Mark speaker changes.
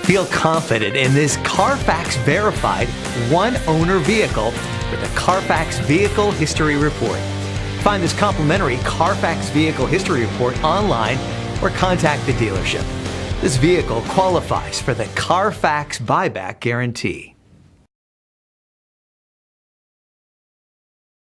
Speaker 1: Feel confident in this Carfax verified one-owner vehicle with a Carfax Vehicle History Report. Find this complimentary Carfax Vehicle History Report online or contact the dealership. This vehicle qualifies for the Carfax Buyback Guarantee.